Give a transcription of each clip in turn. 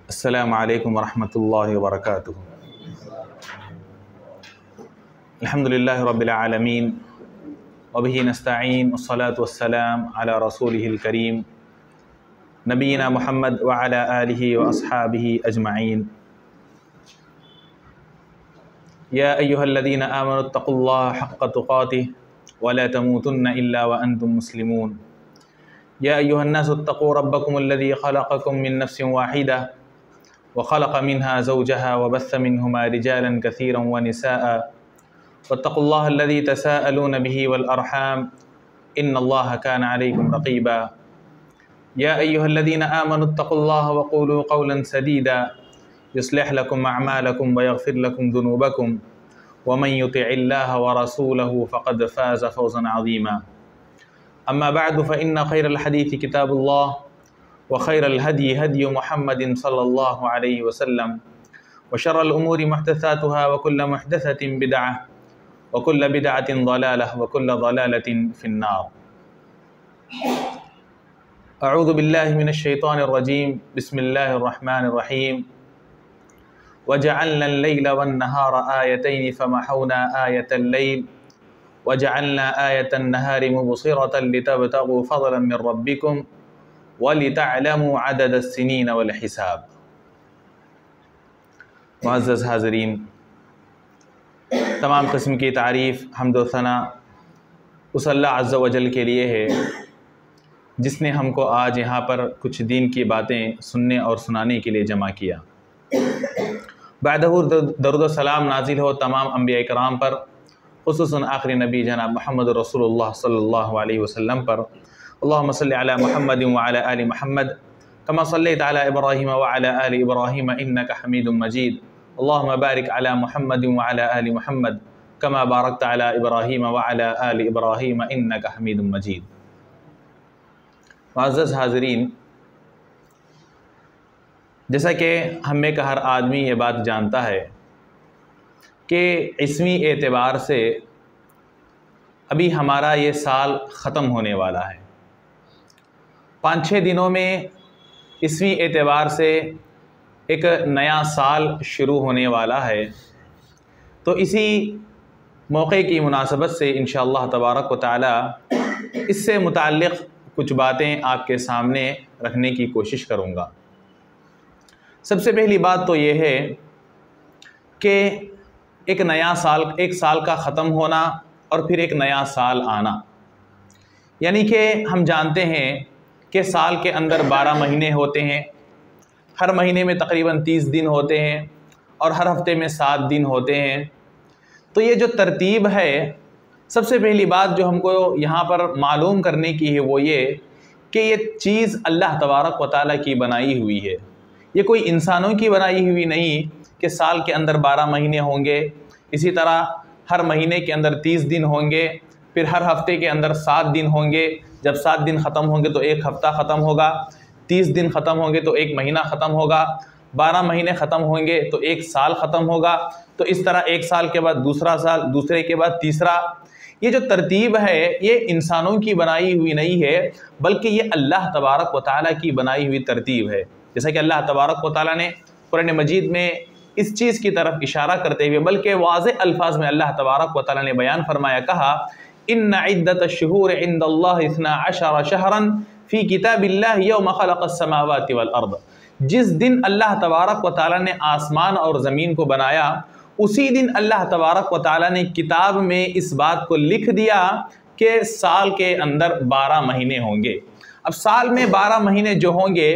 अस्सलामु अलैकुम वरहमतुल्लाहि वबरकातुहू। अल्हम्दुलिल्लाहि रब्बिल आलमीन व बिही नस्तईन वस्सलातु वस्सलाम अला रसूलिहिल करीम नबीना मुहम्मद व अला आलिहि व अस्हाबिहि अजमाइन। या अय्युहल्लज़ीना आमनुत्तक़ुल्लाह हक़्क़ तुक़ातिह व ला तमूतुन्ना इल्ला व अंतुम मुस्लिमून। या अय्युहन्नासुत्तक़ू रब्बकुमुल्लज़ी ख़लक़कुम मिन नफ्सिन वाहिदा व ख़लक़ मिन्हा ज़ौजहा व बस्स मिन्हुमा रिजालन कसीरन व निसाअ वत्तक़ुल्लाहल्लज़ी तसाअलून बिही वल अर्हाम इन्नल्लाहा काना अलैकुम रक़ीबा। या अय्युहल्लज़ीना आमनुत्तक़ुल्लाह व क़ूलू क़ौलन सदीदा युस्लिह लकुम अअमालकुम व यग़फ़िर लकुम ज़ुनूबकुम व मन युतिइल्लाह व रसूलहु फ़क़द फ़ाज़ फ़ौज़न अज़ीमा। अम्मा बअद फ़इन्न ख़ैरल हदीथि किताबुल्लाह व खैरल हदी हदी मुहम्मदिन सल्लल्लाहु अलैहि वसल्लम व शर्रल उमूरि मुहदसातुहा व कुल्ल मुहदसतिन बिदअह व कुल्ल बिदअतिन ज़लालह व कुल्ल ज़लालतिन फ़िन्नार। अऊज़ु बिल्लाहि मिनश शैतानिर रजीम। बिस्मिल्लाहिर रहमानिर रहीम। व जअलना अल-लैला वन-नहारा आयतैनि फमहौना आयतल लैल व जअलना आयतन नहारि मुबसिरतन लितबतगू फ़ज़लन मिन रब्बिकुम वलितअलमू अददस्सिनीन वल हिसाब। मुअज़्ज़ज़ हाज़रीन, तमाम किस्म की तारीफ़ हम्द व सना उस अल्लाह अज़्ज़ व जल के लिए है जिसने हमको आज यहाँ पर कुछ दीन की बातें सुनने और सुनाने के लिए जमा किया। बादहू दरूद सलाम नाजिल हो तमाम अंबिया इकराम पर, खुसूसन आखिरी नबी जनाब मोहम्मद रसूलुल्लाह सल्लल्लाहु अलैहि वसल्लम पर। अल्लाहुम्मा सल्लि अला मुहम्मदिन व अला आलि मुहम्मद कमा सल्लैता अला इब्राहीम व अला आलि इब्राहीम इन्नका हमीदुम मजीद। अल्लाहुम्मा बारिक अला मुहम्मदिन व अला आलि मुहम्मद कमा बारकता अला इब्राहीम व अला आलि इब्राहीम इन्नका हमीदुम मजीद। मुअज़्ज़ज़ हाज़रीन, जैसा कि हम में का हर आदमी ये बात जानता है कि इसवी एतबार से अभी हमारा ये साल ख़त्म होने वाला है। 5-6 दिनों में इसवी एतबार से एक नया साल शुरू होने वाला है। तो इसी मौके की मुनासबत से इंशाअल्लाह तबारक व तआला इससे मुताल्लिक़ कुछ बातें आपके सामने रखने की कोशिश करूँगा। सबसे पहली बात तो ये है कि एक नया साल, एक साल का ख़त्म होना और फिर एक नया साल आना, यानी कि हम जानते हैं कि साल के अंदर 12 महीने होते हैं। हर महीने में तकरीबन 30 दिन होते हैं और हर हफ्ते में 7 दिन होते हैं। तो ये जो तरतीब है, सबसे पहली बात जो हमको यहाँ पर मालूम करने की है वो ये कि ये चीज़ अल्लाह तबारक व तआला की बनाई हुई है। ये कोई इंसानों की बनाई हुई नहीं कि साल के अंदर 12 महीने होंगे, इसी तरह हर महीने के अंदर 30 दिन होंगे, फिर हर हफ्ते के अंदर 7 दिन होंगे। जब 7 दिन ख़त्म होंगे तो एक हफ़्ता ख़त्म होगा, 30 दिन ख़त्म होंगे तो एक महीना ख़त्म होगा, 12 महीने ख़त्म होंगे तो एक साल ख़त्म होगा। तो इस तरह एक साल के बाद दूसरा साल, दूसरे के बाद तीसरा। ये जो तरतीब है ये इंसानों की बनाई हुई नहीं है, बल्कि ये अल्लाह तबारक व तआला की बनाई हुई तरतीब है। जैसा कि अल्लाह तबारक व तआला ने कुरान मजीद में इस चीज़ की तरफ इशारा करते हुए बल्कि वाज़ेह अल्फाज में अल्लाह तबारक व तआला ने बयान फरमाया, कहा इन्ना इद्दतश-शुहूर इंदल्लाहि 12 शहरन फ़ी किताबिल्लाहि यौम ख़लक़स समावाति वल अर्द। जिस दिन अल्लाह तबारक व तआला ने आसमान और ज़मीन को बनाया, उसी दिन अल्लाह तबारक व तआला ने किताब में इस बात को लिख दिया कि साल के अंदर 12 महीने होंगे। अब साल में 12 महीने जो होंगे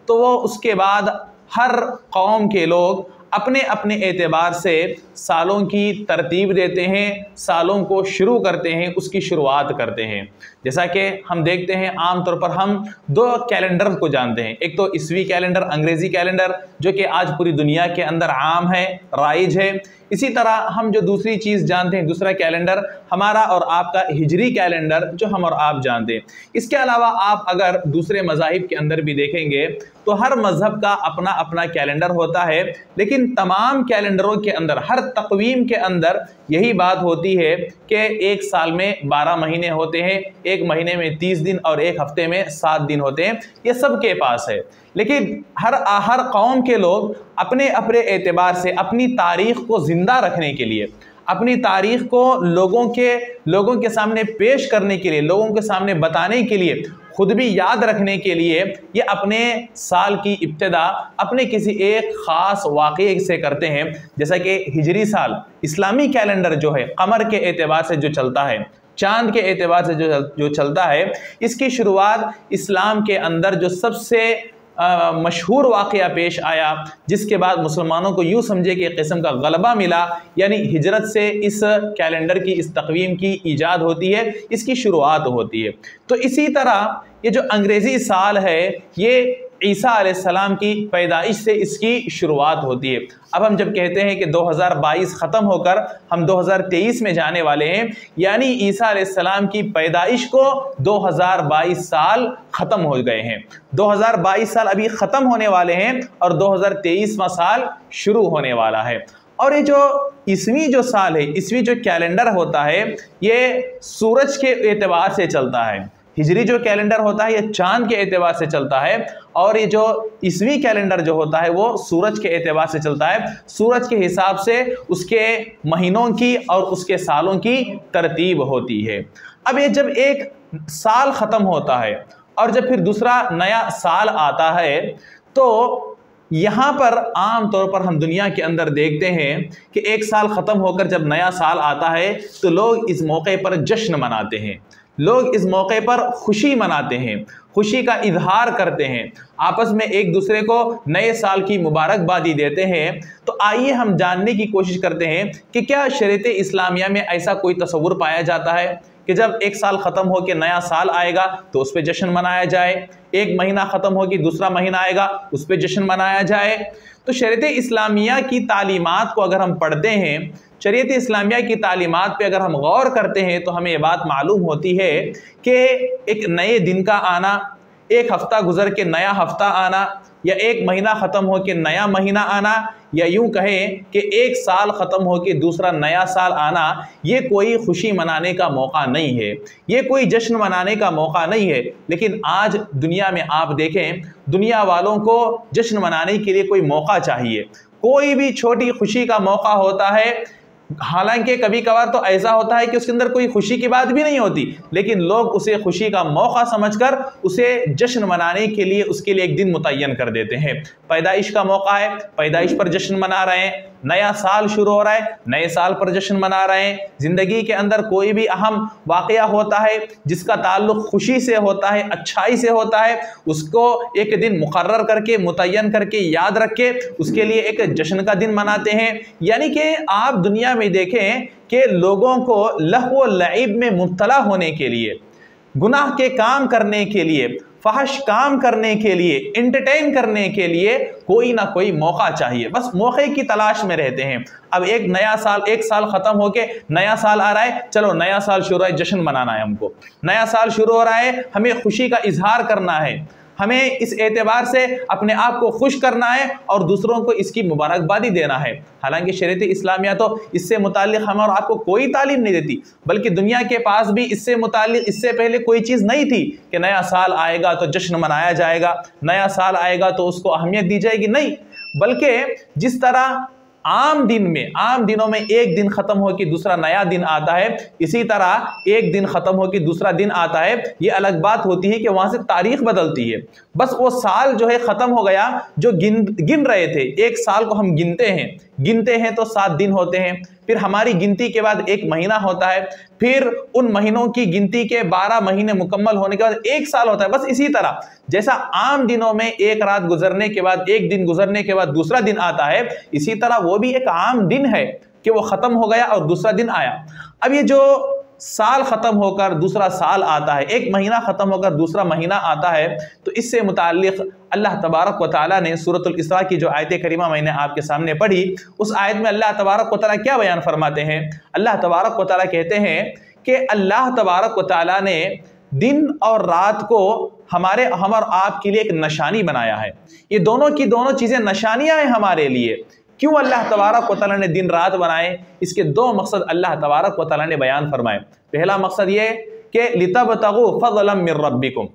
तो वो उसके बाद हर कौम के लोग अपने अपने एतबार से सालों की तरतीब देते हैं, सालों को शुरू करते हैं, उसकी शुरुआत करते हैं। जैसा कि हम देखते हैं आम तौर पर हम 2 कैलेंडर को जानते हैं। एक तो ईसवी कैलेंडर, अंग्रेज़ी कैलेंडर, जो कि आज पूरी दुनिया के अंदर आम है, राइज है। इसी तरह हम जो दूसरी चीज़ जानते हैं, दूसरा कैलेंडर हमारा और आपका हिजरी कैलेंडर जो हम और आप जानते हैं। इसके अलावा आप अगर दूसरे मज़ाहिब के अंदर भी देखेंगे तो हर मज़हब का अपना अपना कैलेंडर होता है, लेकिन तमाम कैलेंडरों के अंदर, हर तक़वीम के अंदर यही बात होती है कि एक साल में 12 महीने होते हैं, एक महीने में 30 दिन और एक हफ्ते में 7 दिन होते हैं। ये सबके पास है, लेकिन हर कौम के लोग अपने अपने एतबार से अपनी तारीख़ को ज़िंदा रखने के लिए, अपनी तारीख़ को लोगों के सामने पेश करने के लिए, लोगों के सामने बताने के लिए, खुद भी याद रखने के लिए ये अपने साल की इब्तिदा अपने किसी एक ख़ास वाक़े से करते हैं। जैसा कि हिजरी साल इस्लामी कैलेंडर जो है कमर के एतबार से जो चलता है, चांद के एतबार से जो चलता है, इसकी शुरुआत इस्लाम के अंदर जो सबसे मशहूर वाक़या पेश आया, जिसके बाद मुसलमानों को यूँ समझे कि एक किस्म का गलबा मिला, यानी हिजरत से इस कैलेंडर की, इस तक़वीम की ईजाद होती है, इसकी शुरुआत होती है। तो इसी तरह ये जो अंग्रेज़ी साल है ये ईसा अलैहिस्सलाम की पैदाइश से इसकी शुरुआत होती है। अब हम जब कहते हैं कि 2022 ख़त्म होकर हम 2023 में जाने वाले हैं, यानी ईसा अलैहिस्सलाम की पैदाइश को 2022 साल ख़त्म हो गए हैं। 2022 साल अभी ख़त्म होने वाले हैं और 2023वां साल शुरू होने वाला है। और ये जो ईसवी जो साल है, ईसवी जो कैलेंडर होता है, ये सूरज के एतबार से चलता है। हिजरी जो कैलेंडर होता है ये चांद के एतबार से चलता है, और ये जो ईसवी कैलेंडर जो होता है वो सूरज के एतबार से चलता है। सूरज के हिसाब से उसके महीनों की और उसके सालों की तरतीब होती है। अब ये जब एक साल ख़त्म होता है और जब फिर दूसरा नया साल आता है, तो यहाँ पर आम तौर पर हम दुनिया के अंदर देखते हैं कि एक साल ख़त्म होकर जब नया साल आता है तो लोग इस मौके पर जश्न मनाते हैं, लोग इस मौके पर खुशी मनाते हैं, खुशी का इजहार करते हैं, आपस में एक दूसरे को नए साल की मुबारकबादी देते हैं। तो आइए हम जानने की कोशिश करते हैं कि क्या शरीयत इस्लामिया में ऐसा कोई तस्वुर पाया जाता है कि जब एक साल ख़त्म हो के नया साल आएगा तो उस पर जश्न मनाया जाए, एक महीना ख़त्म हो के दूसरा महीना आएगा उस पर जश्न मनाया जाए। तो शरीयत इस्लामिया की तालीमात को अगर हम पढ़ते हैं, शरीयत इस्लामिया की तालीमात पे अगर हम गौर करते हैं, तो हमें ये बात मालूम होती है कि एक नए दिन का आना, एक हफ़्ता गुजर के नया हफ़्ता आना, या एक महीना ख़त्म हो के नया महीना आना, या यूँ कहें कि एक साल ख़त्म हो के दूसरा नया साल आना, ये कोई खुशी मनाने का मौका नहीं है, ये कोई जश्न मनाने का मौका नहीं है। लेकिन आज दुनिया में आप देखें, दुनिया वालों को जश्न मनाने के लिए कोई मौका चाहिए, कोई भी छोटी खुशी का मौका होता है। हालांकि कभी कभार तो ऐसा होता है कि उसके अंदर कोई खुशी की बात भी नहीं होती, लेकिन लोग उसे खुशी का मौका समझकर उसे जश्न मनाने के लिए उसके लिए एक दिन मुतय्यन कर देते हैं। पैदाइश का मौका है, पैदाइश पर जश्न मना रहे हैं, नया साल शुरू हो रहा है, नए साल पर जश्न मना रहे हैं। ज़िंदगी के अंदर कोई भी अहम वाक़या होता है जिसका ताल्लुक़ खुशी से होता है, अच्छाई से होता है, उसको एक दिन मुकर्रर करके, मुतय्यन करके, याद रख के उसके लिए एक जश्न का दिन मनाते हैं। यानी कि आप दुनिया में देखें कि लोगों को लहव व लईब में मुब्तला होने के लिए, गुनाह के काम करने के लिए, फहश काम करने के लिए, एंटरटेन करने के लिए कोई ना कोई मौका चाहिए, बस मौके की तलाश में रहते हैं। अब एक नया साल, एक साल ख़त्म होके नया साल आ रहा है, चलो नया साल शुरू है, जश्न मनाना है, हमको नया साल शुरू हो रहा है, हमें खुशी का इजहार करना है, हमें इस एतबार से अपने आप को खुश करना है और दूसरों को इसकी मुबारकबादी देना है। हालांकि शरीयत इस्लामिया तो इससे मुताल्लिक़ हम और आपको कोई तालीम नहीं देती, बल्कि दुनिया के पास भी इससे मुताल्लिक़ इससे पहले कोई चीज़ नहीं थी कि नया साल आएगा तो जश्न मनाया जाएगा, नया साल आएगा तो उसको अहमियत दी जाएगी, नहीं। बल्कि जिस तरह आम दिनों में एक दिन ख़त्म हो कि दूसरा नया दिन आता है, इसी तरह एक दिन ख़त्म हो कि दूसरा दिन आता है। ये अलग बात होती है कि वहाँ से तारीख़ बदलती है, बस वो साल जो है ख़त्म हो गया जो गिन रहे थे। एक साल को हम गिनते हैं तो 7 दिन होते हैं, फिर हमारी गिनती के बाद एक महीना होता है, फिर उन महीनों की गिनती के 12 महीने मुकम्मल होने के बाद एक साल होता है। बस इसी तरह जैसा आम दिनों में एक रात गुजरने के बाद, एक दिन गुजरने के बाद दूसरा दिन आता है, इसी तरह वो भी एक आम दिन है कि वो ख़त्म हो गया और दूसरा दिन आया। अब ये जो साल ख़त्म होकर दूसरा साल आता है, एक महीना ख़त्म होकर दूसरा महीना आता है, तो इससे मुताल्लिक़ अल्लाह तबारक व तआला ने सूरतुल इसरा की जो आयत करीमा मैंने आपके सामने पढ़ी, उस आयत में अल्लाह तबारक व तआला क्या बयान फरमाते हैं? अल्लाह तबारक व तआला कहते हैं कि अल्लाह तबारक व तआला ने दिन और रात को हम और आपके लिए एक निशानी बनाया है। ये दोनों की दोनों चीज़ें निशानियां हैं हमारे लिए। क्यों अल्लाह तबारक व तआला ने दिन रात बनाए? इसके दो मकसद अल्लाह तबारक व तआला ने बयान फरमाए। पहला मकसद ये कि लितबतगू फज़लन मिन रब्बिकुम,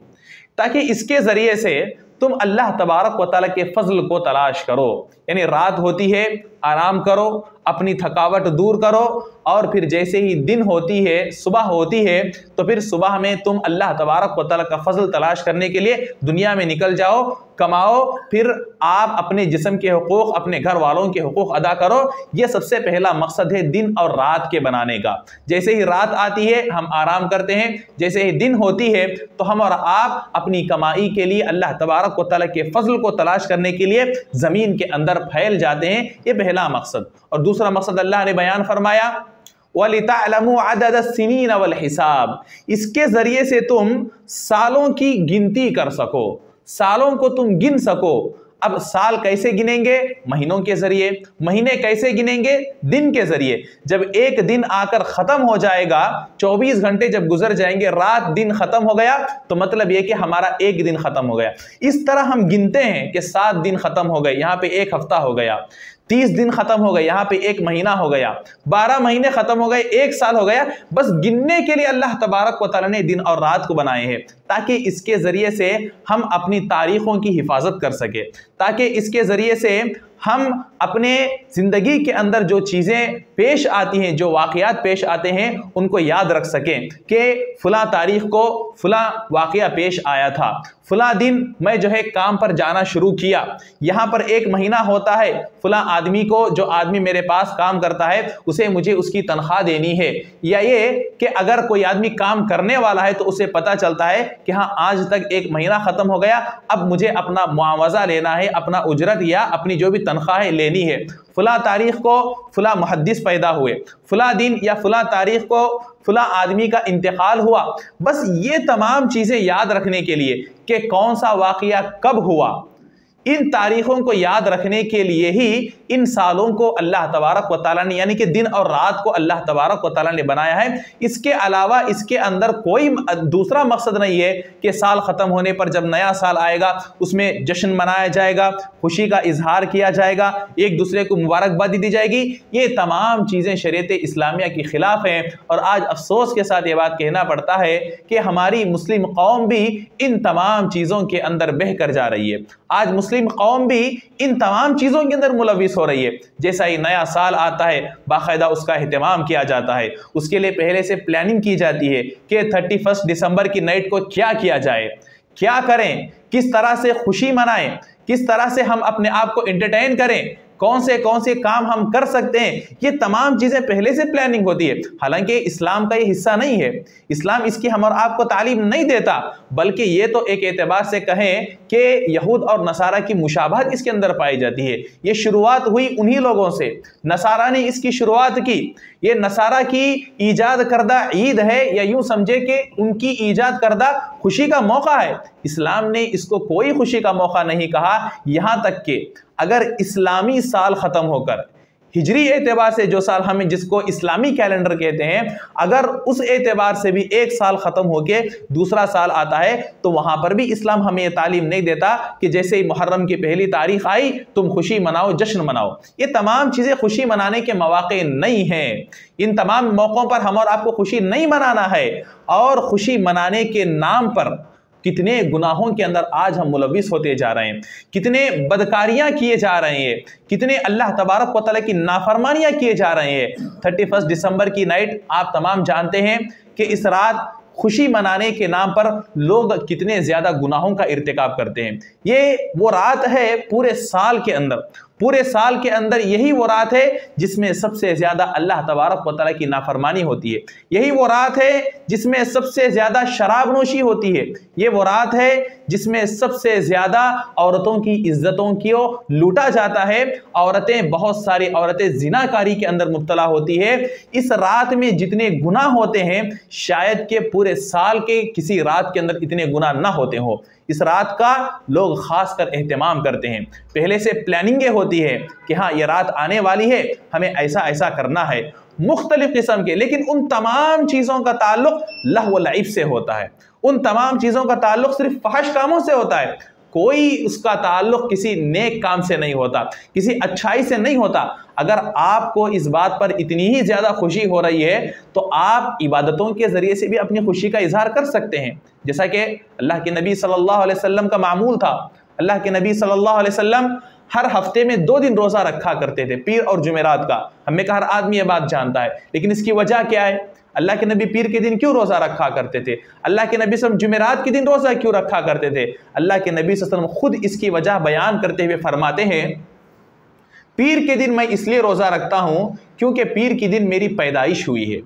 ताकि इसके ज़रिए से तुम अल्लाह तबारक व तआला के फजल को तलाश करो। यानी रात होती है, आराम करो, अपनी थकावट दूर करो, और फिर जैसे ही दिन होती है, सुबह होती है, तो फिर सुबह में तुम अल्लाह तबारक व तआला का फजल तलाश करने के लिए दुनिया में निकल जाओ, कमाओ, फिर आप अपने जिस्म के हुकूक, अपने घर वालों के हुकूक अदा करो। यह सबसे पहला मकसद है दिन और रात के बनाने का। जैसे ही रात आती है हम आराम करते हैं, जैसे ही दिन होती है तो हम और आप अपनी कमाई के लिए अल्लाह तबारक व तआला के फजल को तलाश करने के लिए ज़मीन के अंदर फैल जाते हैं। ये पहला मकसद। और दूसरा मकसद अल्लाह ने बयान फरमाया वलितअलमू अदद सिनीन वल हिसाब, इसके ज़रिए से तुम सालों की गिनती कर सको, सालों को तुम गिन सको। अब साल कैसे गिनेंगे? महीनों के जरिए। महीने कैसे गिनेंगे? दिन के जरिए। जब एक दिन आकर खत्म हो जाएगा, 24 घंटे जब गुजर जाएंगे, रात दिन खत्म हो गया, तो मतलब यह कि हमारा एक दिन खत्म हो गया। इस तरह हम गिनते हैं कि 7 दिन खत्म हो गए, यहाँ पे एक हफ्ता हो गया, 30 दिन खत्म हो गए, यहाँ पे एक महीना हो गया, 12 महीने खत्म हो गए, एक साल हो गया। बस गिनने के लिए अल्लाह तबारक व तआला ने दिन और रात को बनाए हैं, ताकि इसके जरिए से हम अपनी तारीखों की हिफाजत कर सके, ताकि इसके जरिए से हम अपने ज़िंदगी के अंदर जो चीज़ें पेश आती हैं, जो वाक़यात पेश आते हैं, उनको याद रख सकें कि फ़लाँ तारीख़ को फ़लाँ वाक़या पेश आया था, फ़लाँ दिन मैं जो है काम पर जाना शुरू किया, यहाँ पर एक महीना होता है, फ़लाँ आदमी को, जो आदमी मेरे पास काम करता है, उसे मुझे उसकी तनख्वाह देनी है। या ये कि अगर कोई आदमी काम करने वाला है तो उसे पता चलता है कि हाँ आज तक एक महीना ख़त्म हो गया, अब मुझे अपना मुआवजा लेना है, अपना उजरत या अपनी जो भी तनख्वाह लेनी है। फ़लाँ तारीख़ को फ़लाँ मुहद्दिस पैदा हुए, फ़लाँ दिन या फ़लाँ तारीख़ को फ़लाँ आदमी का इंतकाल हुआ। बस ये तमाम चीज़ें याद रखने के लिए कि कौन सा वाक़या कब हुआ, इन तारीखों को याद रखने के लिए ही इन सालों को अल्लाह तबारक व तआला ने, यानी कि दिन और रात को अल्लाह तबारक व तआला ने बनाया है। इसके अलावा इसके अंदर कोई दूसरा मकसद नहीं है कि साल ख़त्म होने पर जब नया साल आएगा उसमें जश्न मनाया जाएगा, खुशी का इजहार किया जाएगा, एक दूसरे को मुबारकबादी दी जाएगी। ये तमाम चीज़ें शरीयत इस्लामिया की ख़िलाफ़ हैं। और आज अफसोस के साथ ये बात कहना पड़ता है कि हमारी मुस्लिम कौम भी इन तमाम चीज़ों के अंदर बह कर जा रही है। आज मुस्लिम कौम भी इन तमाम चीज़ों के अंदर मुलविस हो रही है। जैसा ही नया साल आता है, बाकायदा उसका एहतमाम किया जाता है, उसके लिए पहले से प्लानिंग की जाती है कि 31 दिसंबर की नाइट को क्या किया जाए, क्या करें, किस तरह से खुशी मनाएं, किस तरह से हम अपने आप को एंटरटेन करें, कौन से काम हम कर सकते हैं। ये तमाम चीज़ें पहले से प्लानिंग होती है। हालांकि इस्लाम का ये हिस्सा नहीं है, इस्लाम इसकी हम और आपको तालीम नहीं देता, बल्कि ये तो एक एतबार से कहें कि यहूद और नसारा की मुशाबहत इसके अंदर पाई जाती है। ये शुरुआत हुई उन्हीं लोगों से, नसारा ने इसकी शुरुआत की। ये नसारा की ईजाद करदा ईद है, या यूं समझे कि उनकी ईजाद करदा खुशी का मौका है। इस्लाम ने इसको कोई खुशी का मौका नहीं कहा। यहाँ तक कि अगर इस्लामी साल ख़त्म होकर हिजरी एतबार से जो साल हमें जिसको इस्लामी कैलेंडर कहते हैं, अगर उस एतबार से भी एक साल ख़त्म होके दूसरा साल आता है, तो वहाँ पर भी इस्लाम हमें ये तालीम नहीं देता कि जैसे ही मुहर्रम की पहली तारीख आई तुम खुशी मनाओ, जश्न मनाओ। ये तमाम चीज़ें खुशी मनाने के मौके नहीं हैं। इन तमाम मौक़ों पर हम और आपको खुशी नहीं मनाना है। और खुशी मनाने के नाम पर कितने गुनाहों के अंदर आज हम मुलविस होते जा रहे हैं, कितने बदकारियां किए जा रहे हैं, कितने अल्लाह तबारक व तआला की नाफरमानियां किए जा रहे हैं। 31 दिसंबर की नाइट आप तमाम जानते हैं कि इस रात खुशी मनाने के नाम पर लोग कितने ज़्यादा गुनाहों का इर्तिकाब करते हैं। ये वो रात है पूरे साल के अंदर यही वो रात है जिसमें सबसे ज़्यादा अल्लाह तबारक व तआला की नाफरमानी होती है। यही वो रात है जिसमें सबसे ज़्यादा शराब नोशी होती है। ये वो रात है जिसमें सबसे ज़्यादा औरतों की इज्जतों को लूटा जाता है। बहुत सारी औरतें जिनाकारी के अंदर मुब्तला होती है। इस रात में जितने गुनाह होते हैं, शायद के पूरे साल के किसी रात के अंदर इतने गुनाह ना होते हो। इस रात का लोग खास कर एहतमाम करते हैं। पहले से प्लानिंगें होती है कि हाँ ये रात आने वाली है, हमें ऐसा ऐसा करना है, मुख्तलिफ किस्म के। लेकिन उन तमाम चीज़ों का ताल्लुक लहव व लईब से होता है, उन तमाम चीज़ों का ताल्लुक सिर्फ फहश कामों से होता है। कोई उसका ताल्लुक किसी नेक काम से नहीं होता, किसी अच्छाई से नहीं होता। अगर आपको इस बात पर इतनी ही ज़्यादा खुशी हो रही है तो आप इबादतों के ज़रिए से भी अपनी खुशी का इजहार कर सकते हैं, जैसा कि अल्लाह के नबी सल्लल्लाहु अलैहि वसल्लम का मामूल था। अल्लाह के नबी सल्लल्लाहु अलैहि वसल्लम हर हफ्ते में 2 दिन रोज़ा रखा करते थे, पीर और जुमेरात का। हमें का हर आदमी ये बात जानता है, लेकिन इसकी वजह क्या है? अल्लाह के नबी पीर के दिन क्यों रोज़ा रखा करते थे? अल्लाह के नबी सल्लल्लाहु जुमेरात के दिन रोज़ा क्यों रखा करते थे? अल्लाह के नबी सल्लल्लाहु अलैहि वसल्लम खुद इसकी वजह बयान करते हुए फरमाते हैं, पीर के दिन मैं इसलिए रोज़ा रखता हूँ क्योंकि पीर के दिन मेरी पैदाइश हुई है।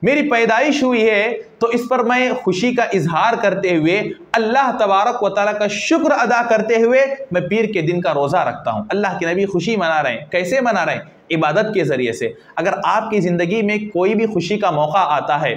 मेरी पैदाइश हुई है तो इस पर मैं खुशी का इजहार करते हुए, अल्लाह तबारक व तआला का शुक्र अदा करते हुए मैं पीर के दिन का रोज़ा रखता हूँ। अल्लाह के नबी खुशी मना रहे हैं। कैसे मना रहे हैं? इबादत के ज़रिए से। अगर आपकी ज़िंदगी में कोई भी खुशी का मौका आता है,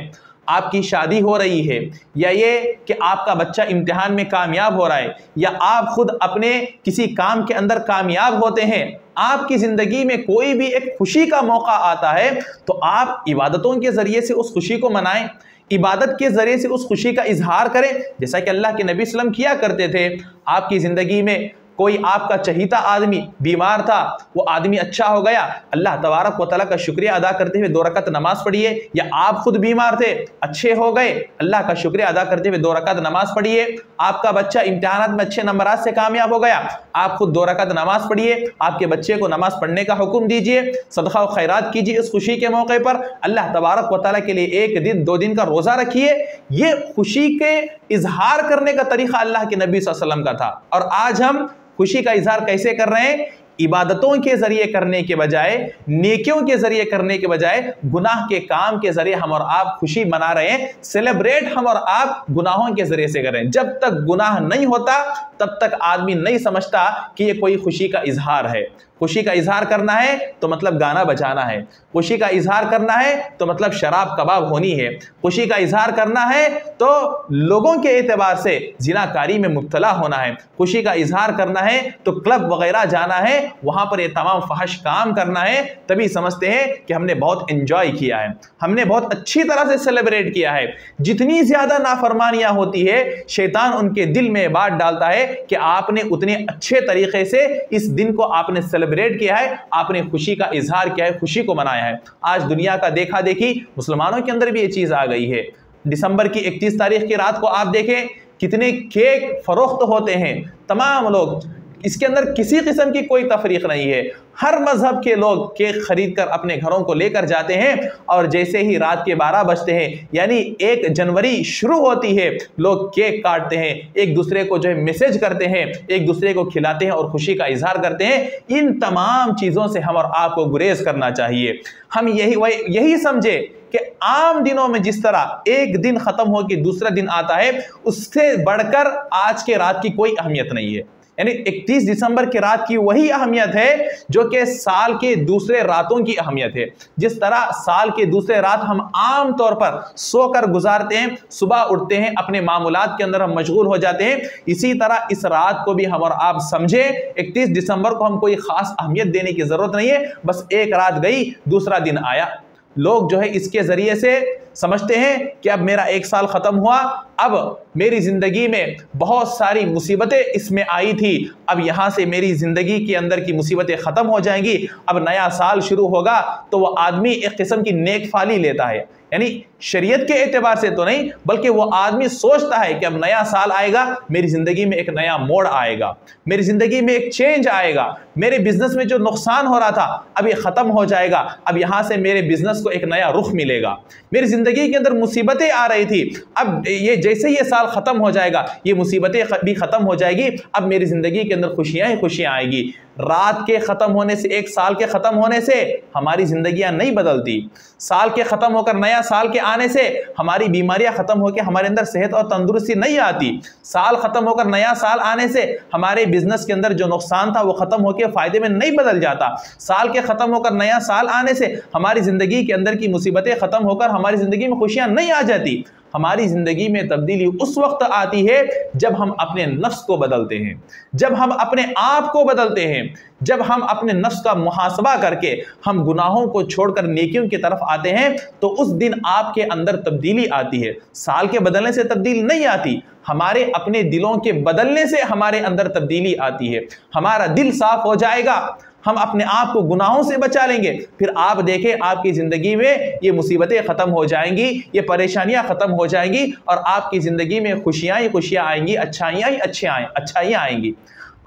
आपकी शादी हो रही है, या ये कि आपका बच्चा इम्तिहान में कामयाब हो रहा है, या आप खुद अपने किसी काम के अंदर कामयाब होते हैं, आपकी ज़िंदगी में कोई भी एक खुशी का मौका आता है तो आप इबादतों के ज़रिए से उस खुशी को मनाएं, इबादत के ज़रिए से उस खुशी का इजहार करें, जैसा कि अल्लाह के नबी सल्लल्लाहु अलैहि वसल्लम किया करते थे। आपकी ज़िंदगी में कोई आपका चहीता आदमी बीमार था, वो आदमी अच्छा हो गया, अल्लाह तबारक व तआला का शुक्रिया अदा करते हुए 2 रकात नमाज पढ़िए। या आप खुद बीमार थे, अच्छे हो गए, अल्लाह का शुक्रिया अदा करते हुए 2 रकात नमाज पढ़िए। आपका बच्चा इम्तिहानात में अच्छे नंबरात से कामयाब हो गया, आप खुद 2 रकात नमाज पढ़िए, आपके बच्चे को नमाज पढ़ने का हुक्म दीजिए, सदका व खैरात कीजिए इस खुशी के मौके पर। अल्लाह तबारक व तआला के लिए 1 दिन 2 दिन का रोज़ा रखिए। ये खुशी के इजहार करने का तरीका अल्लाह के नबी सल्लल्लाहु अलैहि वसल्लम का था। और आज हम खुशी का इजहार कैसे कर रहे हैं? इबादतों के जरिए करने के बजाय, नेकियों के जरिए करने के बजाय, गुनाह के काम के जरिए हम और आप खुशी मना रहे हैं। सेलिब्रेट हम और आप गुनाहों के जरिए से कर रहे हैं। जब तक गुनाह नहीं होता तब तक आदमी नहीं समझता कि ये कोई खुशी का इजहार है। खुशी का इजहार करना है तो मतलब गाना बजाना है, खुशी का इजहार करना है तो मतलब शराब कबाब होनी है, खुशी का इजहार करना है तो लोगों के एतबार से जिनाकारी में मुब्तला होना है, खुशी का इजहार करना है तो क्लब वगैरह जाना है, वहां पर ये तमाम फहश काम करना है। तभी समझते हैं कि हमने बहुत एंजॉय किया है, हमने बहुत अच्छी तरह से सेलिब्रेट किया है। जितनी ज्यादा नाफरमानियां होती है, शैतान उनके दिल में बात डालता है कि आपने उतने अच्छे तरीके से इस दिन को आपने सेलिब्रेट किया है, आपने खुशी का इजहार किया है, खुशी को मनाया है। आज दुनिया का देखा देखी मुसलमानों के अंदर भी ये चीज आ गई है। दिसंबर की 31 तारीख की रात को आप देखें कितने केक फरोख्त होते हैं, तमाम लोग, इसके अंदर किसी किस्म की कोई तफरीक नहीं है। हर मजहब के लोग केक खरीद कर अपने घरों को लेकर जाते हैं और जैसे ही रात के 12 बजते हैं, यानी 1 जनवरी शुरू होती है, लोग केक काटते हैं, एक दूसरे को जो है मैसेज करते हैं, एक दूसरे को खिलाते हैं और खुशी का इजहार करते हैं। इन तमाम चीज़ों से हम और आपको गुरेज करना चाहिए। हम यही समझे कि आम दिनों में जिस तरह एक दिन खत्म हो के दूसरा दिन आता है, उससे बढ़कर आज के रात की कोई अहमियत नहीं है। यानी 31 दिसंबर की रात की वही अहमियत है जो कि साल के दूसरे रातों की अहमियत है। जिस तरह साल के दूसरे रात हम आम तौर पर सोकर गुजारते हैं, सुबह उठते हैं, अपने मामूलात के अंदर हम मशगूल हो जाते हैं, इसी तरह इस रात को भी हम और आप समझे 31 दिसंबर को हम कोई खास अहमियत देने की जरूरत नहीं है। बस एक रात गई, दूसरा दिन आया। लोग जो है इसके जरिए से समझते हैं कि अब मेरा 1 साल खत्म हुआ, अब मेरी जिंदगी में बहुत सारी मुसीबतें इसमें आई थी, अब यहां से मेरी जिंदगी के अंदर की मुसीबतें खत्म हो जाएंगी, अब नया साल शुरू होगा। तो वह आदमी एक किस्म की नेक फाली लेता है, यानी शरीयत के एतबार से तो नहीं, बल्कि वो आदमी सोचता है कि अब नया साल आएगा, मेरी जिंदगी में एक नया मोड़ आएगा, मेरी जिंदगी में एक चेंज आएगा, मेरे बिजनेस में जो नुकसान हो रहा था अब ये खत्म हो जाएगा, अब यहां से मेरे बिजनेस को एक नया रुख मिलेगा, मेरी जिंदगी के अंदर मुसीबतें आ रही थी, अब ये जैसे ये साल खत्म हो जाएगा ये मुसीबतें भी खत्म हो जाएगी, अब मेरी जिंदगी के अंदर खुशियां ही खुशियां आएगी। रात के खत्म होने से, 1 साल के खत्म होने से हमारी जिंदगियां नहीं बदलती। साल के खत्म होकर नया साल के आने से हमारी बीमारियां खत्म होकर हमारे अंदर सेहत और तंदुरुस्ती नहीं आती। साल खत्म होकर नया साल आने से हमारे बिजनेस के अंदर जो नुकसान था वो खत्म होकर फायदे में नहीं बदल जाता। साल के खत्म होकर नया साल आने से हमारी जिंदगी के अंदर की मुसीबतें खत्म होकर हमारी जिंदगी में खुशियां नहीं आ जाती। हमारी ज़िंदगी में तब्दीली उस वक्त आती है जब हम अपने नफ्स को बदलते हैं, जब हम अपने आप को बदलते हैं, जब हम अपने नफ्स का मुहासबा करके हम गुनाहों को छोड़कर नेकियों की तरफ आते हैं, तो उस दिन आपके अंदर तब्दीली आती है। साल के बदलने से तब्दीली नहीं आती, हमारे अपने दिलों के बदलने से हमारे अंदर तब्दीली आती है। हमारा दिल साफ हो जाएगा, हम अपने आप को गुनाहों से बचा लेंगे, फिर आप देखें आपकी ज़िंदगी में ये मुसीबतें ख़त्म हो जाएंगी, ये परेशानियां ख़त्म हो जाएंगी और आपकी ज़िंदगी में खुशियाँ ही खुशियाँ आएंगी, अच्छाइयाँ ही अच्छाइयाँ आएंगी।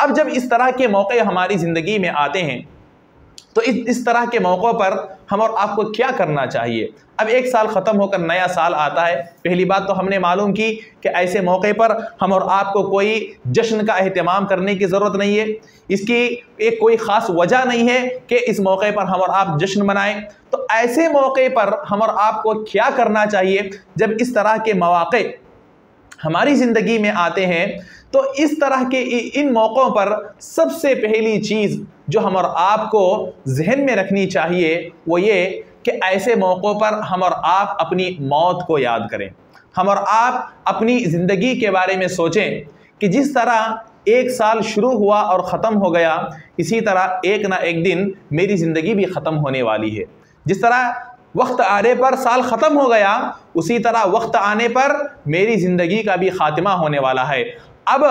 अब जब इस तरह के मौके हमारी ज़िंदगी में आते हैं तो इस तरह के मौक़ों पर हम और आपको क्या करना चाहिए। अब एक साल ख़त्म होकर नया साल आता है। पहली बात तो हमने मालूम की कि ऐसे मौके पर हम और आपको कोई जश्न का एहतमाम करने की ज़रूरत नहीं है, इसकी एक कोई ख़ास वजह नहीं है कि इस मौके पर हम और आप जश्न मनाएं। तो ऐसे मौके पर हम और आपको क्या करना चाहिए जब इस तरह के मौक़े हमारी ज़िंदगी में आते हैं। तो इस तरह के इन मौक़ों पर सबसे पहली चीज़ जो हम और आपको जहन में रखनी चाहिए वो ये कि ऐसे मौक़ों पर हम और आप अपनी मौत को याद करें। हम और आप अपनी ज़िंदगी के बारे में सोचें कि जिस तरह एक साल शुरू हुआ और ख़त्म हो गया, इसी तरह एक ना एक दिन मेरी ज़िंदगी भी ख़त्म होने वाली है। जिस तरह वक्त आने पर साल ख़त्म हो गया, उसी तरह वक्त आने पर मेरी ज़िंदगी का भी ख़ात्मा होने वाला है। अब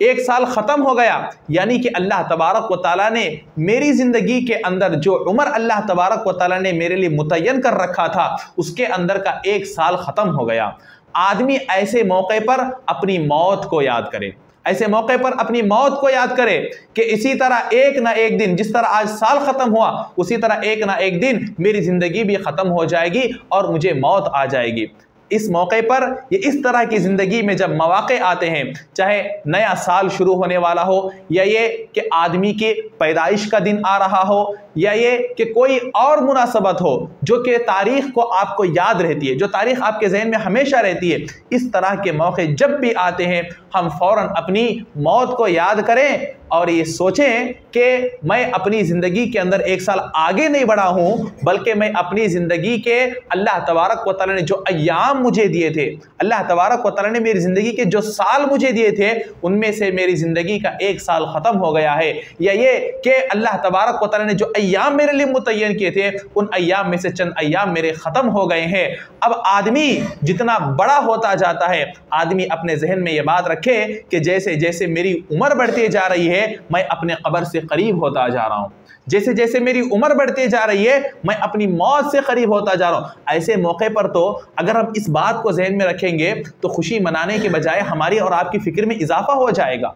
एक साल ख़त्म हो गया, यानी कि अल्लाह तबारक व तआला ने मेरी ज़िंदगी के अंदर जो उम्र अल्लाह तबारक व तआला ने मेरे लिए मुतय्यन कर रखा था, उसके अंदर का एक साल ख़त्म हो गया। आदमी ऐसे मौके पर अपनी मौत को याद करे, ऐसे मौके पर अपनी मौत को याद करे कि इसी तरह एक ना एक दिन, जिस तरह आज साल ख़त्म हुआ, उसी तरह एक ना एक दिन मेरी ज़िंदगी भी ख़त्म हो जाएगी और मुझे मौत आ जाएगी। इस मौके पर ये इस तरह की ज़िंदगी में जब मौक़े आते हैं, चाहे नया साल शुरू होने वाला हो, या ये कि आदमी की पैदाइश का दिन आ रहा हो, या ये कि कोई और मुनासबत हो जो कि तारीख़ को आपको याद रहती है, जो तारीख़ आपके जहन में हमेशा रहती है, इस तरह के मौके जब भी आते हैं हम फ़ौरन अपनी मौत को याद करें और ये सोचें कि मैं अपनी ज़िंदगी के अंदर एक साल आगे नहीं बढ़ा हूँ, बल्कि मैं अपनी ज़िंदगी के अल्लाह तबारक व तआला ने जो अय्याम मुझे दिए थे, अल्लाह तबारक व तआला ने मेरी ज़िंदगी के जो साल मुझे दिए थे, उनमें से मेरी ज़िंदगी का एक साल ख़त्म हो गया है। या ये कि अल्लाह तबारक व तआला ने जो अय्याम मेरे लिए मुतय्यन किए थे, उन अय्याम में से चंद अय्याम मेरे ख़त्म हो गए हैं। अब आदमी जितना बड़ा होता जाता है, आदमी अपने जहन में ये बात रखे कि जैसे जैसे मेरी उम्र बढ़ती जा रही है, मैं अपने कब्र से करीब होता जा रहा हूँ, जैसे जैसे मेरी उम्र बढ़ती जा रही है मैं अपनी मौत से करीब होता जा रहा हूँ। ऐसे मौके पर तो अगर हम इस बात को जहन में रखेंगे तो खुशी मनाने के बजाय हमारी और आपकी फिक्र में इजाफा हो जाएगा।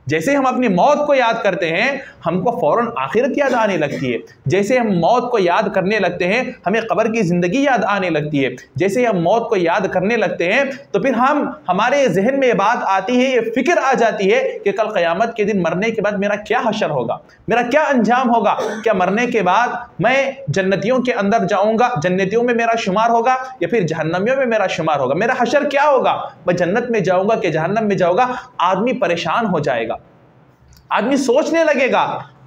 जैसे हम अपनी मौत को याद करते हैं हमको फ़ौरन आखिरत याद आने लगती है, जैसे हम मौत को याद करने लगते हैं हमें कब्र की ज़िंदगी याद आने लगती है, जैसे हम मौत को याद करने लगते हैं तो फिर हमारे जहन में ये बात आती है, ये फिक्र आ जाती है कि कल क़यामत के दिन मरने के बाद मेरा क्या हशर होगा, मेरा क्या अंजाम होगा, क्या मरने के बाद मैं जन्नतियों के अंदर जाऊँगा, जन्नतियों में मेरा शुमार होगा या फिर जहन्नमियों में मेरा शुमार होगा, मेरा हशर क्या होगा, मैं जन्नत में जाऊँगा कि जहन्नम में जाऊँगा। आदमी परेशान हो जाएगा, आदमी सोचने लगेगा,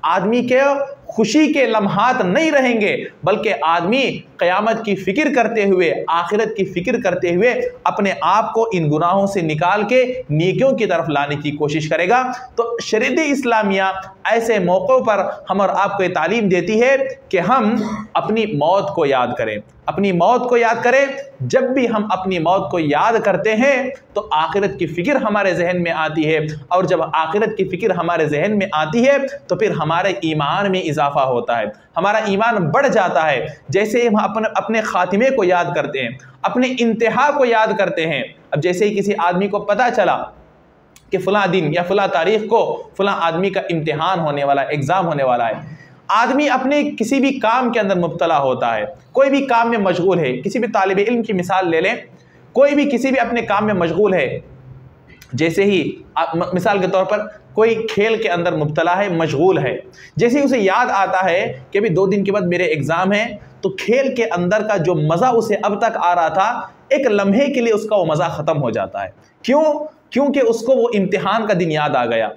आदमी के खुशी के लम्हात नहीं रहेंगे, बल्कि आदमी क़यामत की फ़िक्र करते हुए, आखिरत की फ़िक्र करते हुए अपने आप को इन गुनाहों से निकाल के नेकियों की तरफ लाने की कोशिश करेगा। तो शरीयत इस्लामिया ऐसे मौक़ों पर हम और आपको ये तालीम देती है कि हम अपनी मौत को याद करें, अपनी मौत को याद करें। जब भी हम अपनी मौत को याद करते हैं तो आखिरत की फ़िक्र हमारे जहन में आती है, और जब आखिरत की फ़िक्र हमारे जहन में आती है तो फिर हमारे ईमान में इजाफा होता है, हमारा ईमान बढ़ जाता है। जैसे हम अपने खातिमे को याद करते हैं, अपने इंतहा को याद करते हैं। अब जैसे ही किसी आदमी को पता चला कि फ़लाँ दिन या फ़लाँ तारीख़ को फ़लाँ आदमी का इम्तिहान होने वाला है, एग्ज़ाम होने वाला है, आदमी अपने किसी भी काम के अंदर मुब्तला होता है, कोई भी काम में मशगूल है। किसी भी तालिब इल्म की मिसाल ले लें, कोई भी किसी भी अपने काम में मशगूल है, जैसे ही मिसाल के तौर पर कोई खेल के अंदर मुब्तला है, मशगूल है, जैसे ही उसे याद आता है कि अभी 2 दिन के बाद मेरे एग्ज़ाम है, तो खेल के अंदर का जो मज़ा उसे अब तक आ रहा था, एक लम्हे के लिए उसका वो मज़ा ख़त्म हो जाता है। क्यों? क्योंकि उसको वो इम्तिहान का दिन याद आ गया।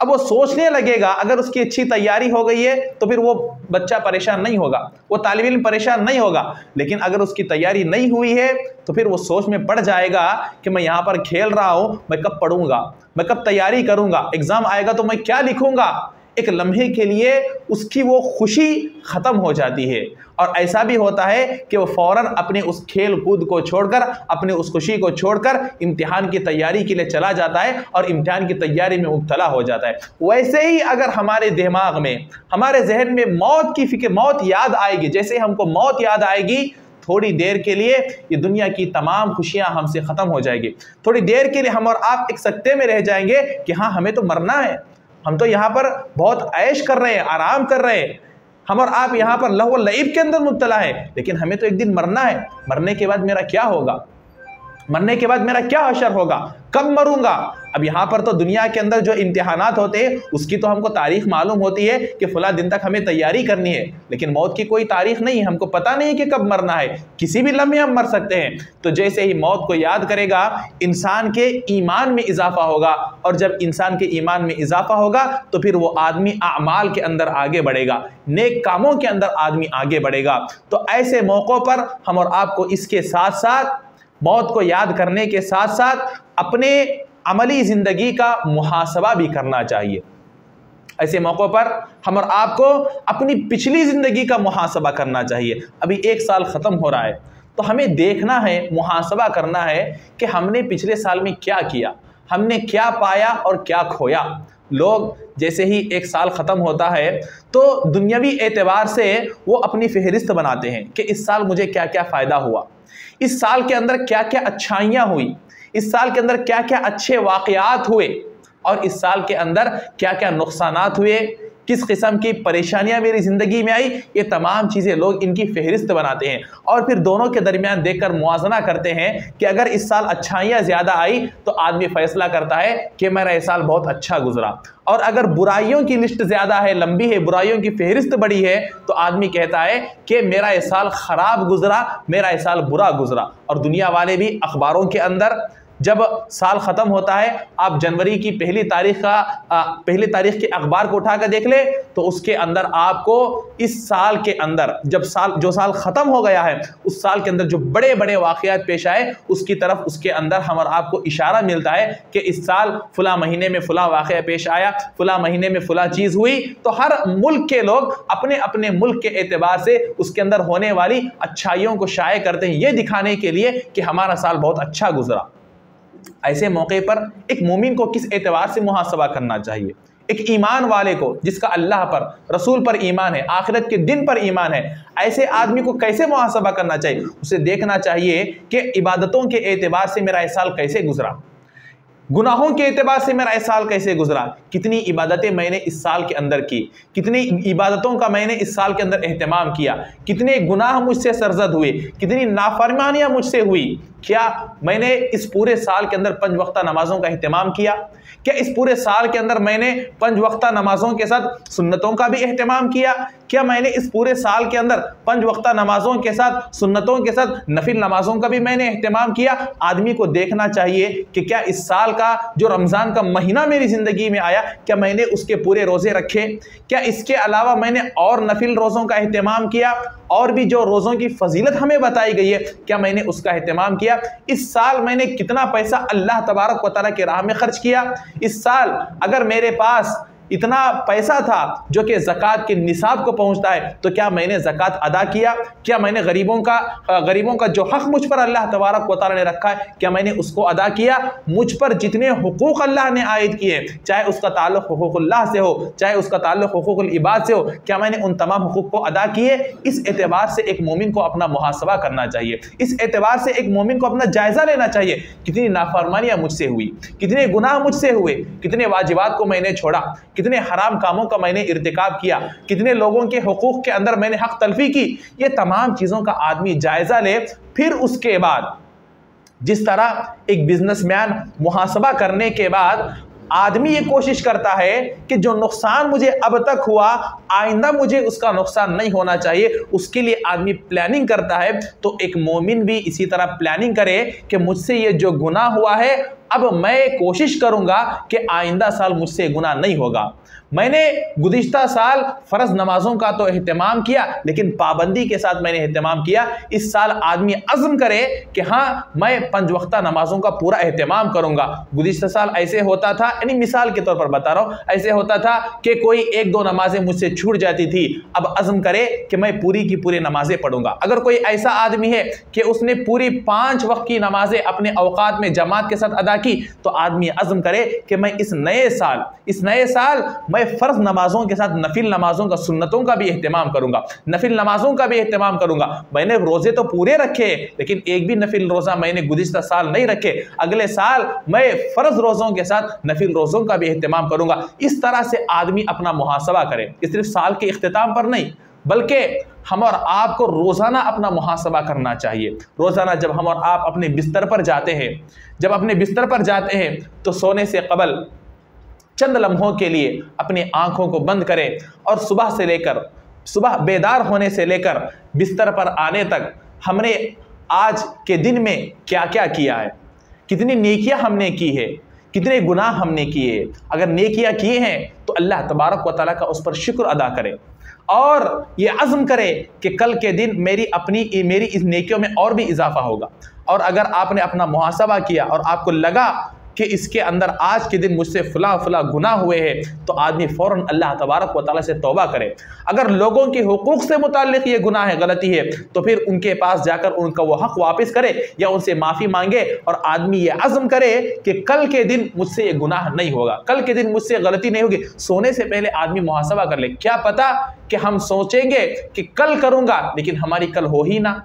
अब वो सोचने लगेगा, अगर उसकी अच्छी तैयारी हो गई है तो फिर वो बच्चा परेशान नहीं होगा, वो तालिब इल्म परेशान नहीं होगा। लेकिन अगर उसकी तैयारी नहीं हुई है तो फिर वो सोच में पड़ जाएगा कि मैं यहाँ पर खेल रहा हूँ, मैं कब पढ़ूंगा, मैं कब तैयारी करूंगा, एग्जाम आएगा तो मैं क्या लिखूंगा। एक लम्हे के लिए उसकी वो खुशी खत्म हो जाती है। और ऐसा भी होता है कि वो फौरन अपने उस खेल कूद को छोड़कर, अपने उस खुशी को छोड़कर इम्तिहान की तैयारी के लिए चला जाता है और इम्तिहान की तैयारी में मुब्तला हो जाता है। वैसे ही अगर हमारे दिमाग में, हमारे जहन में मौत की फिक्र, मौत याद आएगी, जैसे हमको मौत याद आएगी, थोड़ी देर के लिए ये दुनिया की तमाम खुशियां हमसे खत्म हो जाएगी। थोड़ी देर के लिए हम और आप एक सकते में रह जाएंगे कि हाँ, हमें तो मरना है, हम तो यहाँ पर बहुत ऐश कर रहे हैं, आराम कर रहे हैं, हम और आप यहाँ पर लहव लईब के अंदर मुब्तला है, लेकिन हमें तो एक दिन मरना है। मरने के बाद मेरा क्या होगा, मरने के बाद मेरा क्या हशर होगा, कब मरूंगा। अब यहाँ पर तो दुनिया के अंदर जो इम्तिहानात होते हैं उसकी तो हमको तारीख मालूम होती है कि फला दिन तक हमें तैयारी करनी है, लेकिन मौत की कोई तारीख नहीं है, हमको पता नहीं कि कब मरना है, किसी भी लम्हे हम मर सकते हैं। तो जैसे ही मौत को याद करेगा, इंसान के ईमान में इजाफा होगा, और जब इंसान के ईमान में इजाफा होगा तो फिर वो आदमी आमाल के अंदर आगे बढ़ेगा, नेक कामों के अंदर आदमी आगे बढ़ेगा। तो ऐसे मौक़ों पर हम और आपको इसके साथ साथ, मौत को याद करने के साथ साथ, अपने अमली ज़िंदगी का मुहासबा भी करना चाहिए। ऐसे मौक़ों पर हम और आपको अपनी पिछली ज़िंदगी का मुहासबा करना चाहिए। अभी 1 साल ख़त्म हो रहा है तो हमें देखना है, मुहासबा करना है कि हमने पिछले साल में क्या किया, हमने क्या पाया और क्या खोया। लोग जैसे ही 1 साल ख़त्म होता है तो दुनियावी एतबार से वो अपनी फ़हरिस्त बनाते हैं कि इस साल मुझे क्या क्या फ़ायदा हुआ, इस साल के अंदर क्या क्या अच्छाइयाँ हुई, इस साल के अंदर क्या क्या अच्छे वाक़यात हुए, और इस साल के अंदर क्या क्या नुकसानात हुए, किस किस्म की परेशानियां मेरी ज़िंदगी में आई। ये तमाम चीज़ें लोग इनकी फहरिस्त बनाते हैं और फिर दोनों के दरमियान देखकर मुआजना करते हैं कि अगर इस साल अच्छाइयाँ ज़्यादा आई तो आदमी फैसला करता है कि मेरा ये साल बहुत अच्छा गुजरा, और अगर बुराइयों की लिस्ट ज़्यादा है, लंबी है, बुराइयों की फहरिस्त बड़ी है, तो आदमी कहता है कि मेरा ये साल ख़राब गुजरा, मेरा ये साल बुरा गुजरा। और दुनिया वाले भी अखबारों के अंदर जब साल ख़त्म होता है, आप जनवरी की पहली तारीख के अखबार को उठाकर देख ले तो उसके अंदर आपको इस साल के अंदर जो साल ख़त्म हो गया है उस साल के अंदर जो बड़े बड़े वाक़यात पेश आए उसकी तरफ उसके अंदर हम और आपको इशारा मिलता है कि इस साल फ़ला महीने में फ़ला वाक़या पेश आया, फ़ला महीने में फ़ला चीज़ हुई। तो हर मुल्क के लोग अपने अपने मुल्क के एतबार से उसके अंदर होने वाली अच्छाइयों को शाये करते हैं, ये दिखाने के लिए कि हमारा साल बहुत अच्छा गुजरा। ऐसे मौके पर एक मोमिन को किस एतबार से मुहासबा करना चाहिए? एक ईमान वाले को, जिसका अल्लाह पर, रसूल पर ईमान है, आखिरत के दिन पर ईमान है, ऐसे आदमी को कैसे मुहासबा करना चाहिए? उसे देखना चाहिए कि इबादतों के एतबार से मेरा साल कैसे गुजरा, गुनाहों के एतबार से मेरा इस साल कैसे गुजरा, कितनी इबादतें मैंने इस साल के अंदर की, कितनी इबादतों का मैंने इस साल के अंदर एहतमाम किया, कितने गुनाह मुझसे सरजद हुए, कितनी नाफरमानियां मुझसे हुई, क्या मैंने इस पूरे साल के अंदर 5 वक्ता नमाजों का एहतमाम किया, क्या इस पूरे साल के अंदर मैंने 5 वक्ता नमाजों के साथ सुन्नतों का भी एहतमाम किया, क्या मैंने इस पूरे साल के अंदर 5 वक्ता नमाजों के साथ सुन्नतों के साथ नफिल नमाजों का भी मैंने एहतमाम किया। आदमी को देखना चाहिए कि क्या इस साल का जो रमज़ान का महीना मेरी ज़िंदगी में आया, क्या मैंने उसके पूरे रोज़े रखे, क्या इसके अलावा मैंने और नफिल रोज़ों का एहतमाम किया, और भी जो रोज़ों की फजीलत हमें बताई गई है क्या मैंने उसका एहतमाम किया। इस साल मैंने कितना पैसा अल्लाह तबारक व तआला की राह में खर्च किया। इस साल अगर मेरे पास इतना पैसा था जो कि ज़कात के निसाब को पहुंचता है तो क्या मैंने ज़कात अदा किया, क्या मैंने गरीबों का जो हक़ मुझ पर अल्लाह तबारक व तआला ने रखा है क्या मैंने उसको अदा किया। मुझ पर जितने हुकूक अल्लाह ने आयद किए, चाहे उसका ताल्लुक़ हुकूकुल्लाह से हो, चाहे उसका ताल्लुक़ हुकूकुल इबाद से हो, क्या मैंने उन तमाम हुकूक को अदा किए। इस एतबार से एक मोमिन को अपना मुहासबा करना चाहिए, इस एतबार से एक मोमिन को अपना जायज़ा लेना चाहिए, कितनी नाफरमानियाँ मुझसे हुई, कितने गुनाह मुझसे हुए, कितने वाजिबात को मैंने छोड़ा, कितने हराम कामों का मैंने इर्तिकाब किया, कितने लोगों के हुकूक के अंदर मैंने हक तलफी की। ये तमाम चीज़ों का आदमी जायज़ा ले। फिर उसके बाद जिस तरह एक बिजनेसमैन मुहासबा करने के बाद आदमी ये कोशिश करता है कि जो नुकसान मुझे अब तक हुआ आइंदा मुझे उसका नुकसान नहीं होना चाहिए, उसके लिए आदमी प्लानिंग करता है। तो एक मोमिन भी इसी तरह प्लानिंग करे कि मुझसे ये जो गुनाह हुआ है अब मैं कोशिश करूंगा कि आइंदा साल मुझसे गुनाह नहीं होगा। मैंने गुज़िश्ता साल फ़र्ज़ नमाज़ों का तो एहतमाम किया, लेकिन पाबंदी के साथ मैंने एहतमाम किया। इस साल आदमी अज़्म करे कि हाँ, मैं 5 वक्ता नमाज़ों का पूरा एहतमाम करूँगा। गुज़िश्ता साल ऐसे होता था, यानी मिसाल के तौर पर बता रहा हूँ, ऐसे होता था कि कोई 1-2 नमाज़ें मुझसे छूट जाती थी। अब अज़्म करे कि मैं पूरी की पूरी नमाज़ें पढ़ूँगा। अगर कोई ऐसा आदमी है कि उसने पूरी 5 वक्त की नमाज़ें अपने औकात में जमात के साथ अदा की, तो आदमी अज़्म करे कि मैं इस नए साल मैं फ़र्ज़ नमाज़ों के साथ नफिल नमाज़ों का, सुन्नतों का भी एहतमाम करूँगा, नफिल नमाज़ों का भी एहतमाम करूँगा। मैंने रोज़े तो पूरे रखे, लेकिन एक भी नफिल रोज़ा मैंने गुज़िश्ता साल नहीं रखे। अगले साल मैं फ़र्ज़ रोज़ों के साथ नफिल रोज़ों का भी एहतमाम करूँगा। इस तरह से आदमी अपना मुहासबा करे, सिर्फ साल के इख्तिताम पर नहीं, बल्कि हम और आप को रोज़ाना अपना मुहासबा करना चाहिए। रोज़ाना जब हम और आप अपने बिस्तर पर जाते हैं, तो सोने से कबल चंद लम्हों के लिए अपनी आंखों को बंद करें और सुबह बेदार होने से लेकर बिस्तर पर आने तक हमने आज के दिन में क्या क्या किया है, कितनी नेकियां हमने की है, कितने गुनाह हमने किए। अगर नेकियां किए हैं तो अल्लाह तबारक व तआला का उस पर शुक्र अदा करें और ये अज़्म करे कि कल के दिन मेरी इस नेकियों में और भी इजाफा होगा। और अगर आपने अपना मुहासबा किया और आपको लगा कि इसके अंदर आज के दिन मुझसे फला गुनाह हुए हैं, तो आदमी फ़ौरन अल्लाह तबारक व तआला से तौबा करे। अगर लोगों के हुकूक से मुताल्लिक़ ये गुनाह है, गलती है, तो फिर उनके पास जाकर उनका वो हक़ वापस करे या उनसे माफ़ी मांगे और आदमी ये अज़्म करे कि कल के दिन मुझसे ये गुनाह नहीं होगा, कल के दिन मुझसे गलती नहीं होगी। सोने से पहले आदमी मुहासबा कर ले। क्या पता कि हम सोचेंगे कि कल करूँगा, लेकिन हमारी कल हो ही ना,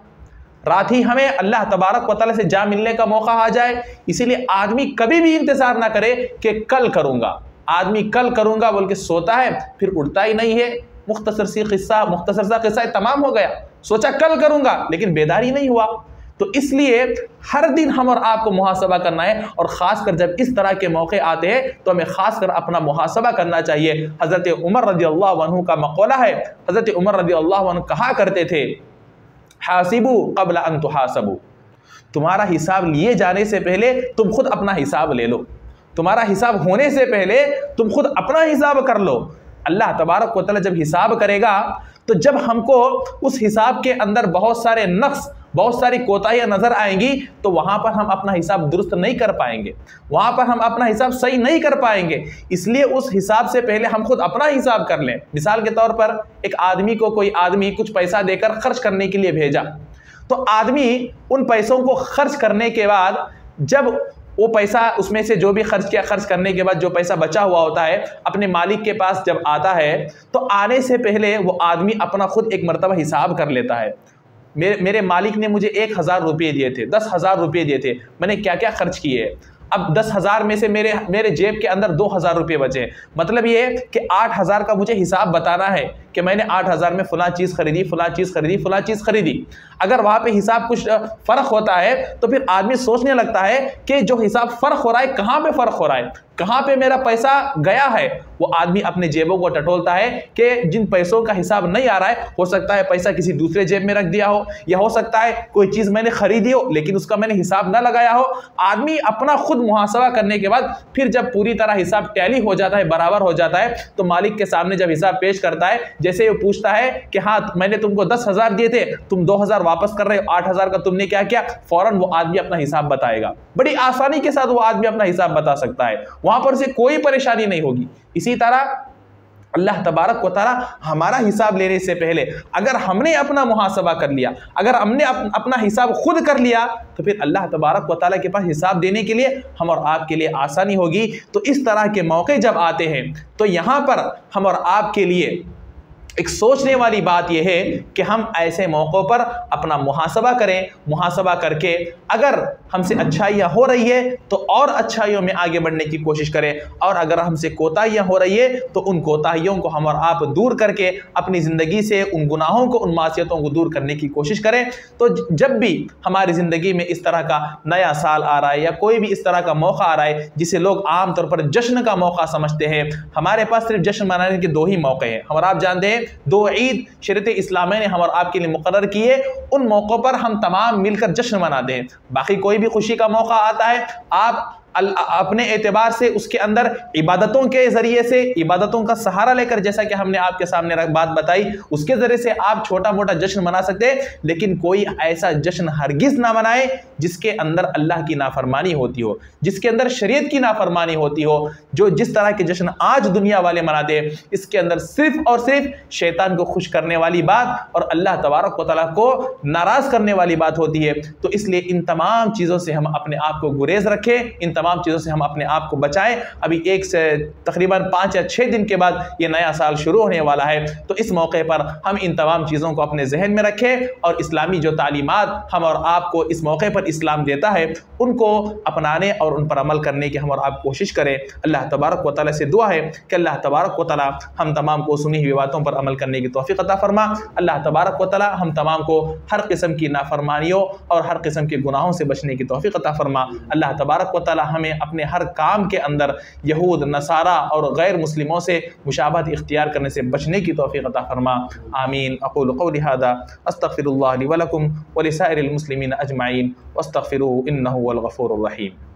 रात ही हमें अल्लाह तबारक व तआला से जा मिलने का मौका आ जाए। इसीलिए आदमी कभी भी इंतजार ना करे कि कल करूंगा। आदमी कल करूंगा बोल के सोता है, फिर उठता ही नहीं है। मुख्तसर सा किस्सा तमाम हो गया, सोचा कल करूंगा लेकिन बेदारी नहीं हुआ। तो इसलिए हर दिन हम और आपको मुहासबा करना है, और ख़ासकर जब इस तरह के मौके आते हैं तो हमें ख़ासकर अपना मुहासबा करना चाहिए। हज़रत उमर रज़ियल्लाहु अन्हु का मक़ौला है, हज़रत उमर रज़ियल्लाहु अन्हु कहा करते थे, हासिबू क़ब्ल अन तुहासबू, तुम्हारा हिसाब लिए जाने से पहले तुम खुद अपना हिसाब ले लो, तुम्हारा हिसाब होने से पहले तुम खुद अपना हिसाब कर लो। अल्लाह तबारक व तआला जब हिसाब करेगा तो जब हमको उस हिसाब के अंदर बहुत सारे नक्स, बहुत सारी कोताहियाँ नज़र आएंगी, तो वहाँ पर हम अपना हिसाब दुरुस्त नहीं कर पाएंगे, वहाँ पर हम अपना हिसाब सही नहीं कर पाएंगे। इसलिए उस हिसाब से पहले हम खुद अपना हिसाब कर लें। मिसाल के तौर पर एक आदमी को कोई आदमी कुछ पैसा देकर खर्च करने के लिए भेजा, तो आदमी उन पैसों को खर्च करने के बाद जब वो पैसा उसमें से जो भी खर्च किया, खर्च करने के बाद जो पैसा बचा हुआ होता है, अपने मालिक के पास जब आता है तो आने से पहले वो आदमी अपना खुद एक मरतबा हिसाब कर लेता है। मेरे मालिक ने मुझे 1000 रुपये दिए थे, 10,000 रुपये दिए थे, मैंने क्या क्या खर्च किए। अब 10,000 में से मेरे जेब के अंदर 2,000 रुपये बचे। मतलब ये है कि 8,000 का मुझे हिसाब बताना है कि मैंने 8,000 में फला चीज़ खरीदी, फला चीज़ खरीदी। अगर वहाँ पे हिसाब कुछ फ़र्क होता है तो फिर आदमी सोचने लगता है कि जो हिसाब फ़र्क हो रहा है, कहाँ पे फ़र्क हो रहा है, कहाँ पे मेरा पैसा गया है। वो आदमी अपने जेबों को टटोलता है कि जिन पैसों का हिसाब नहीं आ रहा है, हो सकता है पैसा किसी दूसरे जेब में रख दिया हो, या हो सकता है कोई चीज़ मैंने खरीदी हो लेकिन उसका मैंने हिसाब ना लगाया हो। आदमी अपना खुद मुहासबा करने के बाद फिर जब पूरी तरह हिसाब टैली हो जाता है, बराबर हो जाता है, तो मालिक के सामने जब हिसाब पेश करता है, जैसे वो पूछता है कि हाँ मैंने तुमको 10,000 दिए थे, तुम 2,000 वापस कर रहे हो, 8,000 का तुमने क्या किया, फौरन वो आदमी अपना हिसाब बताएगा। बड़ी आसानी के साथ वो आदमी अपना हिसाब बता सकता है, वहां पर से कोई परेशानी नहीं होगी। इसी तरह अल्लाह तबारक व तआला हमारा हिसाब लेने से पहले अगर हमने अपना मुहासबा कर लिया, अगर हमने अपना हिसाब खुद कर लिया, तो फिर अल्लाह तबारक व तआला के पास हिसाब देने के लिए हम और आपके लिए आसानी होगी। तो इस तरह के मौके जब आते हैं तो यहाँ पर हम और आपके लिए एक सोचने वाली बात यह है कि हम ऐसे मौक़ों पर अपना मुहासबा करें। मुहासबा करके अगर हमसे अच्छाइयाँ हो रही है तो और अच्छाइयों में आगे बढ़ने की कोशिश करें, और अगर हमसे कोताहियाँ हो रही है तो उन कोताहियों को हम और आप दूर करके अपनी ज़िंदगी से उन गुनाहों को, उन मासियतों को दूर करने की कोशिश करें। तो जब भी हमारी ज़िंदगी में इस तरह का नया साल आ रहा है या कोई भी इस तरह का मौका आ रहा है जिसे लोग आम तौर पर जश्न का मौका समझते हैं, हमारे पास सिर्फ जश्न मनाने के 2 ही मौके हैं। हम और आप जानते हैं 2 ईद शरीयत इस्लामी ने हम और आपके लिए मुकर्रर किए, उन मौक़ों पर हम तमाम मिलकर जश्न मनाते हैं। बाकी कोई भी खुशी का मौका आता है, आप अपने एतबार से उसके अंदर इबादतों के ज़रिए से, इबादतों का सहारा लेकर, जैसा कि हमने आपके सामने बात बताई, उसके ज़रिए से आप छोटा मोटा जश्न मना सकते हैं, लेकिन कोई ऐसा जश्न हरगिज़ ना मनाए जिसके अंदर अल्लाह की नाफरमानी होती हो, जिसके अंदर शरीयत की नाफरमानी होती हो। जो जिस तरह के जश्न आज दुनिया वाले मनाते हैं, इसके अंदर सिर्फ और सिर्फ शैतान को खुश करने वाली बात और अल्लाह तबारक व तआला को नाराज़ करने वाली बात होती है। तो इसलिए इन तमाम चीज़ों से हम अपने आप को गुरेज रखें, इन तमाम चीज़ों से हम अपने आप को बचाएं। अभी एक से तकरीबन 5 या 6 दिन के बाद ये नया साल शुरू होने वाला है, तो इस मौके पर हम इन तमाम चीज़ों को अपने जहन में रखें और इस्लामी जो तालीमात हम और आपको इस मौके पर इस्लाम देता है, उनको अपनाने और उन पर अमल करने की हम और आप कोशिश करें। अल्लाह तबारक व तआला से दुआ है कि अल्लाह तबारक व तआला हम तमाम को सुनी हुई बातों पर अमल करने की तौफीक अता फरमा। अल्लाह तबारक व तआला हम तमाम को हर किस्म की नाफरमानियों और हर किस्म के गुनाहों से बचने की तौफीक अता फरमा। अल्लाह तबारक व तआला हमें अपने हर काम के अंदर यहूद, नसारा और गैर मुस्लिमों से मुशाबहत इख्तियार करने से बचने की तौफीक अता फरमा। आमीन। अक़ूलु क़ौली हाज़ा अस्तग़फ़िरुल्लाह ली व लकुम व लिसाइरिल मुस्लिमीन अजमईन वस्तग़फ़िरूहु इन्नहु हुवल गफ़ूरुर रहीम।